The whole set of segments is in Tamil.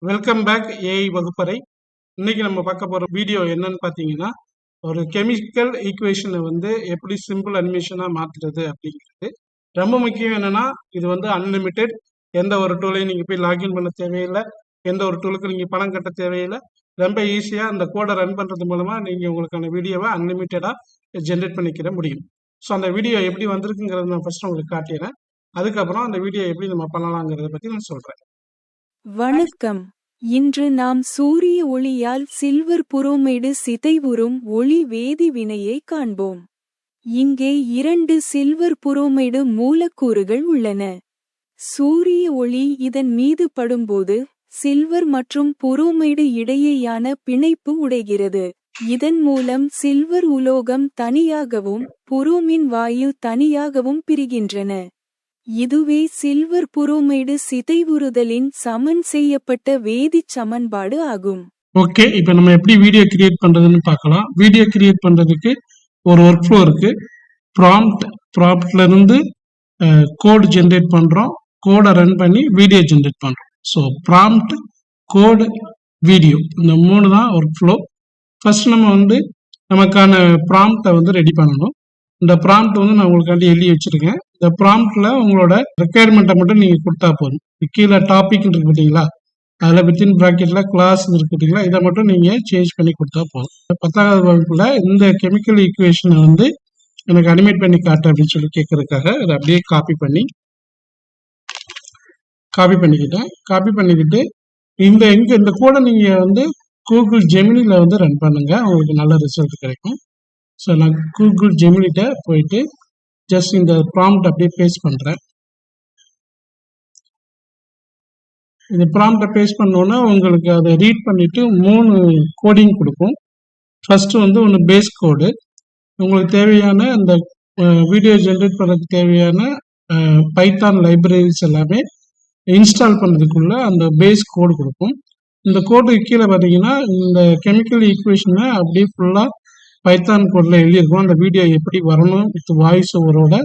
வெல்கம் பேக் ஏஐ வகுப்பறை. இன்னைக்கு நம்ம பார்க்க போற வீடியோ என்னன்னு பார்த்தீங்கன்னா, ஒரு கெமிக்கல் ஈக்குவேஷனை வந்து எப்படி சிம்பிள் அனிமேஷனா மாத்துறது அப்படிங்கிறது. ரொம்ப முக்கியம் என்னன்னா, இது வந்து அன்லிமிட்டெட். எந்த ஒரு டூலையும் நீங்க போய் லாகின் பண்ண தேவையில்லை. எந்த ஒரு டூலுக்கு நீங்க பணம் கட்ட தேவையில்லை. ரொம்ப ஈஸியா அந்த கோடை ரன் பண்றது மூலமா நீங்க உங்களுக்கான வீடியோவை அன்லிமிட்டடா ஜென்ரேட் பண்ணிக்கிற முடியும். ஸோ அந்த வீடியோ எப்படி வந்திருக்குங்கிறத நான் ஃபர்ஸ்ட் உங்களுக்கு காட்டிடுறேன். அதுக்கப்புறம் அந்த வீடியோ எப்படி நம்ம பண்ணலாங்கிறத பத்தி நான் சொல்றேன். வணக்கம். இன்று நாம் சூரிய ஒளியால் சில்வர் புரோமைடு சிதைவுறும் ஒளி வேதி வினையை காண்போம். இங்கே 2 சில்வர் புரோமைடு மூலக்கூறுகள் உள்ளன. சூரிய ஒளி இதன் மீது படும்போது சில்வர் மற்றும் புரோமைடு இடையேயான பிணைப்பு உடைகிறது. இதன் மூலம் சில்வர் உலோகம் தனியாகவும் புரோமின் வாயு தனியாகவும் பிரிகின்றன. இதுவே சில்வர் புரோமைடு சிதைவுறுதலின் சமன் செய்யப்பட்ட வேதிச் சமன்பாடு ஆகும். ஓகே, இப்போ நம்ம எப்படி வீடியோ கிரியேட் பண்றதுன்னு பார்க்கலாம். வீடியோ கிரியேட் பண்றதுக்கு ஒரு ஒர்க் ஃப்ளோ இருக்கு. ப்ராம்ப்ட்ல இருந்து கோட் ஜென்ரேட் பண்றோம். கோடை ரன் பண்ணி வீடியோ ஜென்ரேட் பண்றோம். ஸோ ப்ராம்ப்ட், கோடு, வீடியோ, இந்த 3 தான் ஒர்க் ஃப்ளோ. ஃபர்ஸ்ட் நம்ம வந்து நமக்கான ப்ராம்ப்டை வந்து ரெடி பண்ணணும். இந்த ப்ராம்ப்ட் வந்து நான் உங்களுக்காண்டி எழுதி வச்சிருக்கேன். இந்த ப்ராம்ப்ட்ல உங்களோட ரெக்குயர்மெண்ட்டை மட்டும் நீங்க கொடுத்தா போதும். கீழே டாபிக் இருக்கு பார்த்தீங்களா, அதில் வித்தின் ப்ராக்கெட்ல கிளாஸ் இருக்கு பார்த்தீங்களா, இதை மட்டும் நீங்க சேஞ்ச் பண்ணி கொடுத்தா போதும். 10வது வகுப்புல இந்த கெமிக்கல் ஈக்குவேஷனை வந்து எனக்கு அனிமேட் பண்ணி காட்டு அப்படின்னு சொல்லி கேட்கறதுக்காக இதை அப்படியே காப்பி பண்ணிக்கிட்டேன். காப்பி பண்ணிக்கிட்டு இந்த கோடை நீங்க வந்து கூகுள் ஜெமினில வந்து ரன் பண்ணுங்க, உங்களுக்கு நல்ல ரிசல்ட் கிடைக்கும். ஸோ நான் கூகுள் ஜெமினிட்ட போயிட்டு ஜஸ்ட் இந்த ப்ராம்ப்ட் அப்படியே பேஸ்ட் பண்றேன். இந்த ப்ராம்ப்டை பேஸ்ட் பண்ணோன்னா உங்களுக்கு அதை ரீட் பண்ணிட்டு 3 கோடிங் கொடுக்கும். ஃபர்ஸ்ட் வந்து ஒன்று பேஸ் கோடு, உங்களுக்கு தேவையான அந்த வீடியோ ஜென்ரேட் பண்ணுறதுக்கு தேவையான பைத்தான் லைப்ரரிஸ் எல்லாமே இன்ஸ்டால் பண்ணுறதுக்குள்ள அந்த பேஸ் கோடு கொடுக்கும். இந்த கோடுக்கு கீழே பார்த்தீங்கன்னா இந்த கெமிக்கல் ஈக்குவேஷனை அப்படியே ஃபுல்லாக பைத்தான் கோடில் எழுதியிருக்கோம். அந்த வீடியோ எப்படி வரணும் வித் வாய்ஸ் ஓவரோட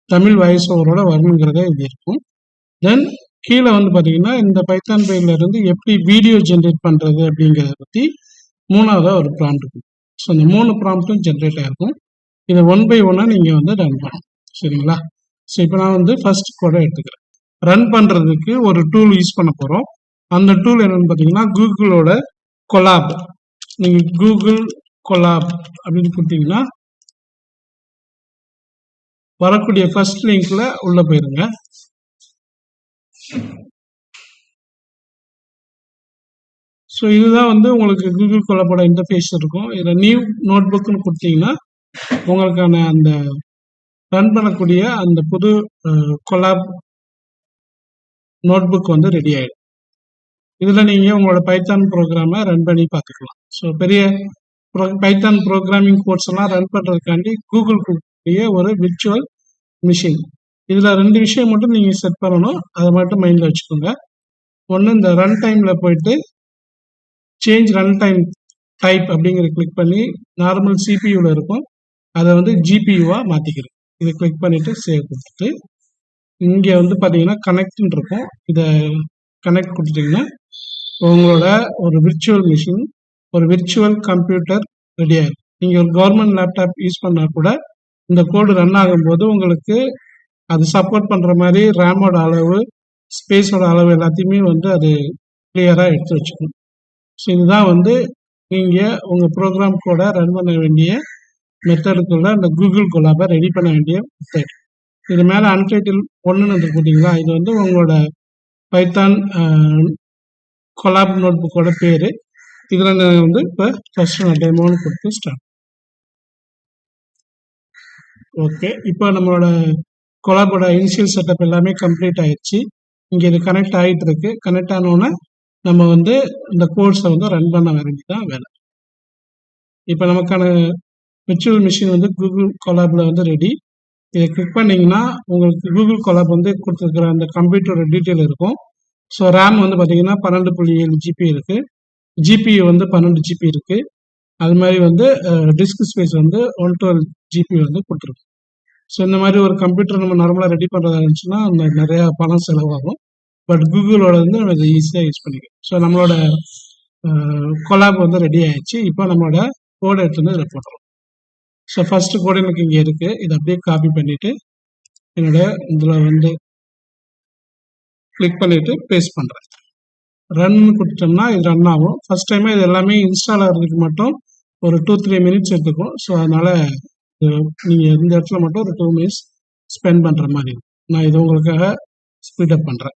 தமிழ் வாய்ஸ் ஓவரோட வரணுங்கிறத எழுதியிருக்கும். தென் கீழே வந்து பார்த்தீங்கன்னா இந்த பைத்தான் ஃபைல்ல இருந்து எப்படி வீடியோ ஜென்ரேட் பண்ணுறது அப்படிங்கிறத பற்றி 3ஆவதாக ஒரு ப்ராம்ப்ட் இருக்கும். ஸோ இந்த 3 ப்ராம்ப்ட்டும் ஜென்ரேட் ஆகிருக்கும். இதை 1 by 1 நீங்கள் வந்து ரன் பண்ணணும். சரிங்களா? ஸோ இப்போ நான் வந்து ஃபர்ஸ்ட் கோடை எடுத்துக்கிறேன். ரன் பண்ணுறதுக்கு ஒரு டூல் யூஸ் பண்ண போகிறோம். அந்த டூல் என்னன்னு பார்த்தீங்கன்னா கூகுளோட கொலாப். நீங்கள் கூகுள் கொலாப் அப்படின்னு கொடுத்தீங்கன்னா வரக்கூடிய ஃபர்ஸ்ட் லிங்க்ல உள்ள போயிருங்க. ஸோ இதுதான் வந்து உங்களுக்கு கூகுள் கொலாபோட இன்டர்ஃபேஸ் இருக்கும். இதில் நியூ நோட் புக்னு கொடுத்தீங்கன்னா உங்களுக்கான அந்த ரன் பண்ணக்கூடிய அந்த புது கொலாப் நோட் புக் வந்து ரெடி ஆயிடும். இதில் நீங்கள் உங்களோட பைத்தான் ப்ரோக்ராமை ரன் பண்ணி பார்த்துக்கலாம். ஸோ பெரிய பைத்தான் ப்ரோக்ராமிங் கோர்ஸ் எல்லாம் ரன் பண்ணுறதுக்காண்டி கூகுள் கூடிய ஒரு விர்ச்சுவல் மிஷின். இதில் 2 விஷயம் மட்டும் நீங்கள் செட் பண்ணணும், அதை மட்டும் மைண்டில் வச்சுக்கோங்க. ஒன்று, இந்த ரன் டைமில் போயிட்டு சேஞ்ச் ரன் டைம் டைப் அப்படிங்கிற கிளிக் பண்ணி நார்மல் சிபியூவில் இருக்கும், அதை வந்து ஜிபியூவாக மாற்றிக்கிறேன். இதை கிளிக் பண்ணிவிட்டு சேவ் கொடுத்துட்டு இங்கே வந்து பார்த்தீங்கன்னா கனெக்ட்னு இருக்கும். இதை கனெக்ட் கொடுத்துட்டிங்கன்னா உங்களோட ஒரு விர்ச்சுவல் மிஷின், ஒரு விர்ச்சுவல் கம்ப்யூட்டர் ரெடி ஆகிடும். நீங்கள் ஒரு கவர்மெண்ட் லேப்டாப் யூஸ் பண்ணால் கூட இந்த கோடு ரன் ஆகும்போது உங்களுக்கு அது சப்போர்ட் பண்ணுற மாதிரி ரேமோட அளவு, ஸ்பேஸோட அளவு எல்லாத்தையுமே வந்து அது கிளியராக எடுத்து வச்சுக்கணும். ஸோ இதுதான் வந்து நீங்கள் உங்கள் ப்ரோக்ராம் கூட ரன் பண்ண வேண்டிய மெத்தடுக்குள்ள அந்த கூகுள் கொலாபை ரெடி பண்ண வேண்டிய மெத்தட். இது மேலே அன்டைட்டில் 1ன்னு வந்து போட்டிங்களா, இது வந்து உங்களோட பைத்தான் கொலாப் நோட் புக்கோட பேர். இதில் நான் வந்து இப்போ ஃபர்ஸ்ட் நான் டெமோன்னு கொடுத்து ஸ்டார்ட். ஓகே, இப்போ நம்மளோட கொலாபோட இனிஷியல் செட்டப் எல்லாமே கம்ப்ளீட் ஆயிடுச்சு. இங்கே இது கனெக்ட் ஆகிட்டு இருக்கு. கனெக்ட் ஆனோன்னா நம்ம வந்து இந்த கோர்ஸை வந்து ரன் பண்ண வேண்டியதான் வேலை. இப்போ நமக்கான விர்ச்சுவல் மிஷின் வந்து கூகுள் கொலாபில் வந்து ரெடி. இதை கிளிக் பண்ணிங்கன்னா உங்களுக்கு கூகுள் கொலாப் வந்து கொடுத்துருக்குற அந்த கம்ப்யூட்டரோட டீட்டெயில் இருக்கும். ஸோ ரேம் வந்து பார்த்தீங்கன்னா 12.7 ஜிபி இருக்குது, ஜிபி வந்து 12 ஜிபி இருக்குது. அது மாதிரி வந்து டிஸ்க் ஸ்பேஸ் வந்து 112 ஜிபி வந்து கொடுத்துருக்கு. ஸோ இந்த மாதிரி ஒரு கம்ப்யூட்டர் நம்ம நார்மலாக ரெடி பண்ணுறதா இருந்துச்சுன்னா நிறையா பணம் செலவாகும். பட் கூகுளோட வந்து நம்ம இதை ஈஸியாக யூஸ் பண்ணிக்கலாம். ஸோ நம்மளோட கொலாப் வந்து ரெடி ஆயிடுச்சு. இப்போ நம்மளோட கோடை எடுத்து வந்து இதில் போட்டுரும். ஸோ ஃபர்ஸ்ட் கோடு எனக்கு இங்கே இருக்கு. இதை அப்படியே காப்பி பண்ணிட்டு என்னோட இதில் வந்து கிளிக் பண்ணிட்டு பேஸ்ட் பண்ணுறேன். ரன் கொடுத்தோம்னா இது ரன் ஆகும். ஃபர்ஸ்ட் டைமே இது எல்லாமே இன்ஸ்டால் ஆகிறதுக்கு மட்டும் ஒரு 2-3 மினிட்ஸ் எடுத்துக்கும். ஸோ அதனால நீங்கள் இந்த இடத்துல மட்டும் ஒரு 2 மினிட்ஸ் ஸ்பெண்ட் பண்ணுற மாதிரி இருக்கும். நான் இது உங்களுக்காக ஸ்பீட் அப் பண்ணுறேன்.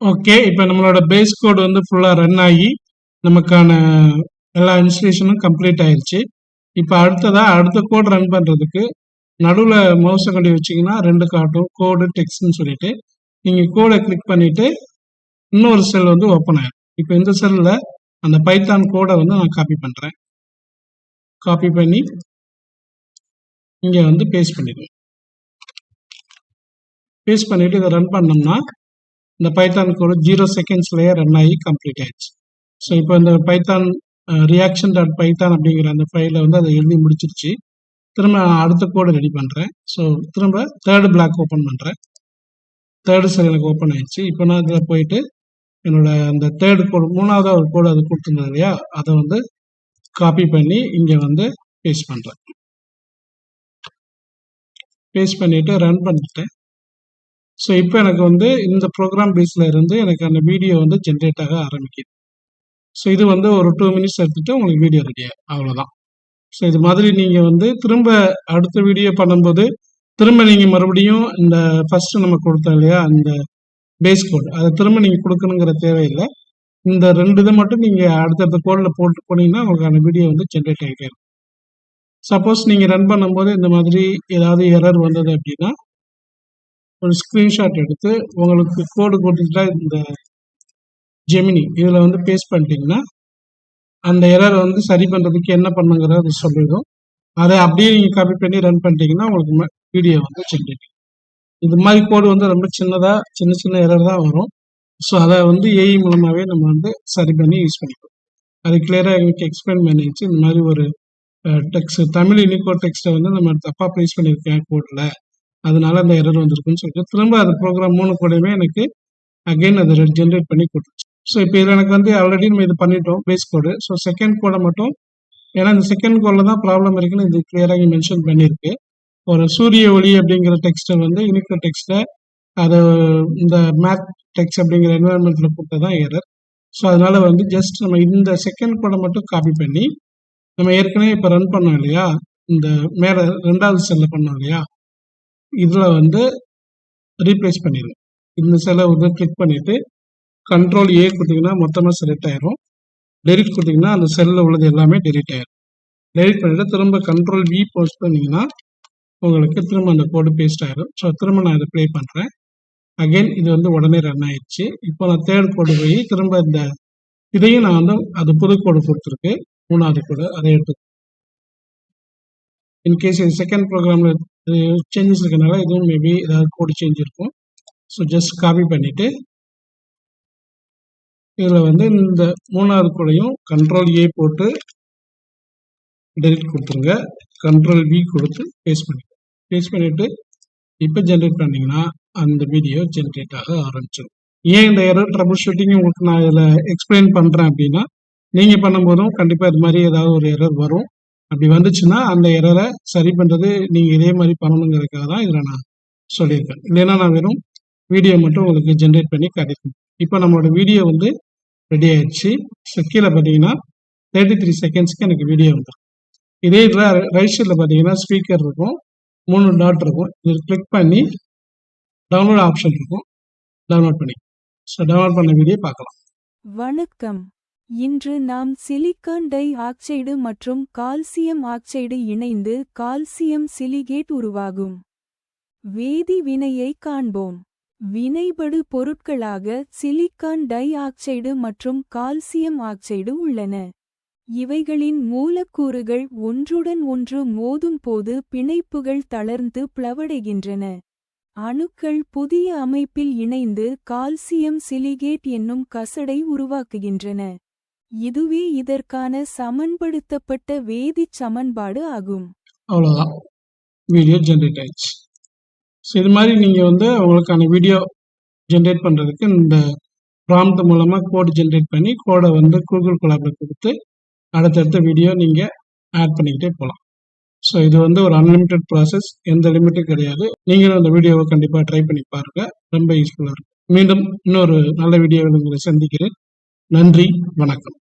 ஓகே, இப்போ நம்மளோட பேஸ் கோட் வந்து ஃபுல்லாக ரன் ஆகி நமக்கான எல்லா இன்ஸ்டலேஷனும் கம்ப்ளீட் ஆயிடுச்சு. இப்போ அடுத்த கோட் ரன் பண்ணுறதுக்கு நடுவில் மவுஸை கொண்டு வச்சிங்கன்னா 2 காட்டும், கோடு டெக்ஸ்ட்னு சொல்லிட்டு நீங்கள் கோடை கிளிக் பண்ணிவிட்டு இன்னொரு செல் வந்து ஓப்பன் ஆயிடும். இப்போ இந்த செல்லில் அந்த பைத்தான் கோடை வந்து நான் காப்பி பண்ணுறேன். காப்பி பண்ணி இங்கே வந்து பேஸ்ட் பண்ணிடுவேன். பேஸ்ட் பண்ணிவிட்டு இதை ரன் பண்ணோம்னா இந்த பைத்தான் கோடு 0 செகண்ட்ஸ்லேயே ரன் ஆகி கம்ப்ளீட் ஆயிடுச்சு. ஸோ இப்போ இந்த பைத்தான் reaction.python அப்படிங்கிற அந்த ஃபைலை வந்து அதை எழுதி முடிச்சிருச்சு. திரும்ப நான் அடுத்த கோடு ரெடி பண்ணுறேன். ஸோ திரும்ப தேர்டு பிளாக் ஓப்பன் பண்ணுறேன். தேர்டு செல் எனக்கு ஓப்பன் ஆயிடுச்சு. இப்போ நான் இதில் போயிட்டு என்னோட அந்த தேர்டு கோடு, மூணாவது ஒரு கோடு அது கொடுத்துருந்தது இல்லையா, அதை வந்து காப்பி பண்ணி இங்கே வந்து பேஸ்ட் பண்ணுறேன். பேஸ்ட் பண்ணிவிட்டு ரன் பண்ணிட்டேன். ஸோ இப்போ எனக்கு வந்து இந்த ப்ரோக்ராம் பேஸில் இருந்து எனக்கு அந்த வீடியோ வந்து ஜென்ரேட் ஆக ஆரம்பிக்குது. ஸோ இது வந்து ஒரு 2 மினிட்ஸ் எடுத்துகிட்டு உங்களுக்கு வீடியோ ரெடி ஆகும். அவ்வளோதான். ஸோ இது மாதிரி நீங்கள் வந்து திரும்ப அடுத்த வீடியோ பண்ணும்போது திரும்ப நீங்கள் மறுபடியும் இந்த ஃபஸ்ட்டு நம்ம கொடுத்தோம் இல்லையா அந்த பேஸ் கோட், அதை திரும்ப நீங்கள் கொடுக்கணுங்கிற தேவையில்லை. இந்த 2 இதை மட்டும் நீங்கள் அடுத்தடுத்த கோடில் போட்டு போனீங்கன்னா உங்களுக்கான வீடியோ வந்து ஜென்ரேட் ஆகிட்டே இருக்கும். சப்போஸ் நீங்கள் ரன் பண்ணும்போது இந்த மாதிரி ஏதாவது எரர் வந்தது அப்படின்னா ஒரு ஸ்க்ரீன்ஷாட் எடுத்து உங்களுக்கு கோடு கொடுத்துட்டா இந்த ஜெமினி இதில் வந்து பேஸ்ட் பண்ணிட்டீங்கன்னா அந்த எரர் வந்து சரி பண்ணுறதுக்கு என்ன பண்ணுங்கிறத சொல்லிடும். அதை அப்படியே நீங்கள் காப்பி பண்ணி ரன் பண்ணிட்டீங்கன்னா உங்களுக்கு வீடியோ வந்து ஜென்ரேட். இது மாதிரி கோடு வந்து ரொம்ப சின்ன சின்ன எரர் தான் வரும். ஸோ அதை வந்து ஏஐ மூலமாகவே நம்ம வந்து சரி பண்ணி யூஸ் பண்ணிக்கலாம். அது கிளியராக எங்களுக்கு எக்ஸ்பிளைன் பண்ணிடுச்சு. இந்த மாதிரி ஒரு டெக்ஸ்ட் தமிழ் யூனிகோட் டெக்ஸ்ட்டை வந்து நம்ம தப்பாக ப்ளேஸ் பண்ணியிருக்கேன் கோடில், அதனால அந்த எரர் வந்திருக்குன்னு சொல்லிட்டு திரும்ப அது ப்ரோக்ராம் 3 கோடையுமே எனக்கு அகைன் அதை ஜென்ரேட் பண்ணி கொடுத்துச்சு. ஸோ இப்போ இதில் எனக்கு வந்து ஆல்ரெடி நம்ம இது பண்ணிட்டோம் பேஸ் கோடு. ஸோ செகண்ட் கோடை மட்டும், ஏன்னா இந்த செகண்ட் கோடில் தான் ப்ராப்ளம் இருக்குன்னு இது கிளியராக இங்கே மென்ஷன் பண்ணியிருக்கு. ஒரு சூரிய ஒளி அப்படிங்கிற டெக்ஸ்ட்டை வந்து யூனிகோட் டெக்ஸ்ட்டை அது இந்த மேத் டெக்ஸ்ட் அப்படிங்கிற என்வரான்மெண்ட்டில் கொடுத்தா தான் எரர். ஸோ அதனால வந்து ஜஸ்ட் நம்ம இந்த செகண்ட் கோடை மட்டும் காப்பி பண்ணி நம்ம ஏற்கனவே இப்போ ரன் பண்ணோம் இல்லையா, இந்த மேலே 2வது செல்லில் பண்ணோம் இல்லையா, இதில் வந்து ரீப்ளேஸ் பண்ணிடுங்க. இந்த செல்லை வந்து கிளிக் பண்ணிவிட்டு கண்ட்ரோல் ஏ கொடுத்தீங்கன்னா மொத்தமாக செலக்ட் ஆயிரும். டெலிட் கொடுத்தீங்கன்னா அந்த செல்லில் உள்ளது எல்லாமே டெலிட் ஆயிரும். டெலிட் பண்ணிவிட்டு திரும்ப கண்ட்ரோல் வி போஸ்ட் பண்ணிங்கன்னா உங்களுக்கு திரும்ப அந்த கோடு பேஸ்ட் ஆயிரும். ஸோ திரும்ப நான் இதை ப்ளே பண்ணுறேன். அகைன் இது வந்து உடனே ரன் ஆயிடுச்சு. இப்போ நான் தேர்ட் கோடு போய் திரும்ப இந்த இதையும் நான் வந்து அது புது கோடு கொடுத்துருக்கு, 3வது கோடு அதை எடுத்து இன்கேஸ் இது செகண்ட் ப்ரோக்ராமில் சேஞ்சஸ் இருக்கனால இதுவும் மேபி ஏதாவது கோடு சேஞ்ச் இருக்கும். ஸோ ஜஸ்ட் காப்பி பண்ணிவிட்டு இதில் வந்து இந்த 3வது கோடையும் கண்ட்ரோல் ஏ போட்டு டெலிட் கொடுத்துருங்க. கண்ட்ரோல் வி கொடுத்து பேஸ்ட் பண்ணிவிட்டு இப்போ ஜென்ரேட் பண்ணிங்கன்னா அந்த வீடியோ ஜென்ரேட் ஆக ஆரம்பிச்சிடும். ஏன் இந்த எரர் ட்ரபிள் ஷூட்டிங் உங்களுக்கு நான் இதில் எக்ஸ்பிளைன் பண்ணுறேன் அப்படின்னா, நீங்கள் பண்ணும்போதும் கண்டிப்பாக இது மாதிரி ஏதாவது ஒரு எரர் வரும். அப்படி வந்துச்சுன்னா அந்த எரரை சரி பண்ணுறது நீங்கள் இதே மாதிரி பண்ணணுங்கிறதுக்காக தான் இதில் நான் சொல்லியிருக்கேன். இல்லைன்னா நான் வெறும் வீடியோ மட்டும் உங்களுக்கு ஜென்ரேட் பண்ணி காட்டியிருக்கேன். இப்போ நம்மளோட வீடியோ வந்து ரெடி ஆயிடுச்சு. ஸோ கீழே பார்த்தீங்கன்னா 33 செகண்ட்ஸ்க்கு எனக்கு வீடியோ வந்துடும். இதே இதில் ரைட் சைடில் பார்த்தீங்கன்னா ஸ்பீக்கர் இருக்கும், 3 டாட் இருக்கும். இதில் கிளிக் பண்ணி டவுன்லோட் ஆப்ஷன் இருக்கும், டவுன்லோட் பண்ணி ஸோ டவுன்லோட் பண்ண வீடியோ பார்க்கலாம். வணக்கம். இன்று நாம் சிலிக்கான் டை ஆக்சைடு மற்றும் கால்சியம் ஆக்சைடு இணைந்து கால்சியம் சிலிகேட் உருவாகும் வேதி வினையை காண்போம். வினைபடு பொருட்களாக சிலிக்கான் டை ஆக்சைடு மற்றும் கால்சியம் ஆக்சைடு உள்ளன. இவைகளின் மூலக்கூறுகள் ஒன்றுடன் ஒன்று மோதும் போது பிணைப்புகள் தளர்ந்து பிளவடைகின்றன. அணுக்கள் புதிய அமைப்பில் இணைந்து கால்சியம் சிலிகேட் என்னும் கசடை உருவாக்குகின்றன. இதுவே இதற்கான சமன்படுத்தப்பட்ட வேதிச் சமன்பாடு ஆகும். அவ்வளோதான், வீடியோ ஜென்ரேட் ஆயிடுச்சு. ஸோ இது மாதிரி நீங்கள் வந்து உங்களுக்கான வீடியோ ஜென்ரேட் பண்ணுறதுக்கு இந்த ப்ராம்ப்ட் மூலமாக கோட் ஜென்ரேட் பண்ணி கோடை வந்து கூகுள் கொலாபில் கொடுத்து அடுத்தடுத்த வீடியோ நீங்கள் ஆட் பண்ணிக்கிட்டே போகலாம். ஸோ இது வந்து ஒரு அன்லிமிட்டெட் ப்ராசஸ், எந்த லிமிட்டும் கிடையாது. நீங்களும் அந்த வீடியோவை கண்டிப்பாக ட்ரை பண்ணி பாருங்கள், ரொம்ப யூஸ்ஃபுல்லாக இருக்கும். மீண்டும் இன்னொரு நல்ல வீடியோவில் உங்களை சந்திக்கிறேன். நன்றி, வணக்கம்.